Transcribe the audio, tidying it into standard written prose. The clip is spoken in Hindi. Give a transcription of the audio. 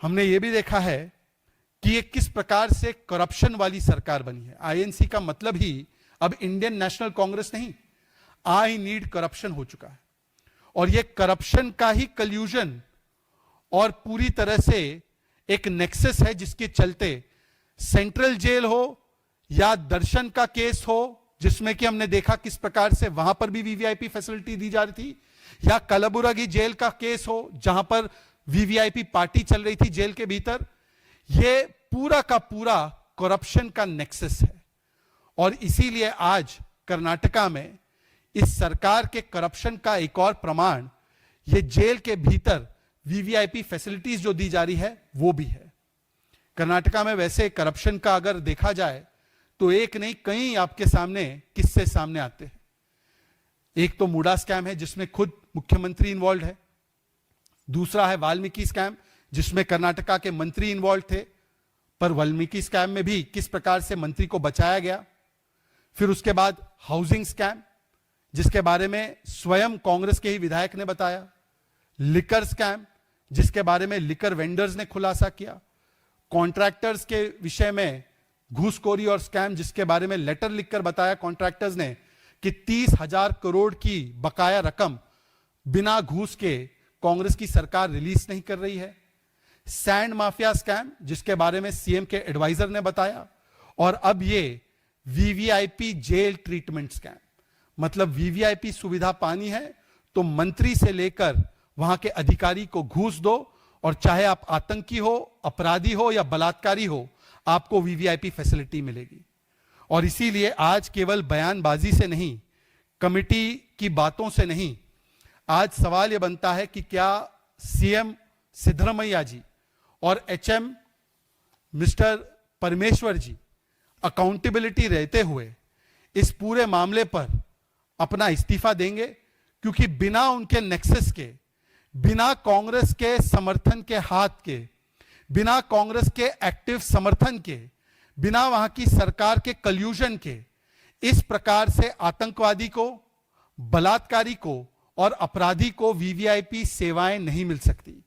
हमने ये भी देखा है कि ये किस प्रकार से करप्शन वाली सरकार बनी है। आईएनसी का मतलब ही अब इंडियन नेशनल कांग्रेस नहीं, आई नीड करप्शन हो चुका है। और ये करप्शन का ही कल्यूजन और पूरी तरह से एक नेक्सस है, जिसके चलते सेंट्रल जेल हो या दर्शन का केस हो, जिसमें कि हमने देखा किस प्रकार से वहां पर भी वीवीआईपी फैसिलिटी दी जा रही थी, या कलबुर्गी जेल का केस हो जहां पर वीवीआईपी पार्टी चल रही थी जेल के भीतर। यह पूरा का पूरा करप्शन का नेक्सस है। और इसीलिए आज कर्नाटका में इस सरकार के करप्शन का एक और प्रमाण ये जेल के भीतर वीवीआईपी फैसिलिटीज जो दी जा रही है वो भी है। कर्नाटका में वैसे करप्शन का अगर देखा जाए तो एक नहीं कई आपके सामने किस्से सामने आते हैं। एक तो मूडा स्कैम है जिसमें खुद मुख्यमंत्री इन्वॉल्व है। दूसरा है वाल्मीकि स्कैम जिसमें कर्नाटका के मंत्री इन्वॉल्व थे, पर वाल्मीकि स्कैम में भी किस प्रकार से मंत्री को बचाया गया। फिर उसके बाद हाउसिंग स्कैम जिसके बारे में स्वयं कांग्रेस के ही विधायक ने बताया। लिकर स्कैम जिसके बारे में लिकर वेंडर्स ने खुलासा किया। कॉन्ट्रैक्टर्स के विषय में घूसखोरी और स्कैम जिसके बारे में लेटर लिखकर बताया कॉन्ट्रैक्टर्स ने कि 30,000 करोड़ की बकाया रकम बिना घूस के कांग्रेस की सरकार रिलीज नहीं कर रही है। सैंड माफिया स्कैम जिसके बारे में सीएम के एडवाइजर ने बताया। और अब ये वीवीआईपी जेल ट्रीटमेंट स्कैम, मतलब वीवीआईपी सुविधा पानी है तो मंत्री से लेकर वहां के अधिकारी को घूस दो, और चाहे आप आतंकी हो, अपराधी हो या बलात्कारी हो, आपको वीवीआईपी फैसिलिटी मिलेगी। और इसीलिए आज केवल बयानबाजी से नहीं, कमिटी की बातों से नहीं, आज सवाल यह बनता है कि क्या सीएम सिद्धरामैया जी और एचएम मिस्टर परमेश्वर जी अकाउंटेबिलिटी रहते हुए इस पूरे मामले पर अपना इस्तीफा देंगे, क्योंकि बिना उनके नेक्सस के, बिना कांग्रेस के समर्थन के हाथ के, बिना कांग्रेस के एक्टिव समर्थन के, बिना वहां की सरकार के कल्यूजन के, इस प्रकार से आतंकवादी को, बलात्कारी को और अपराधी को वीवीआईपी सेवाएं नहीं मिल सकती।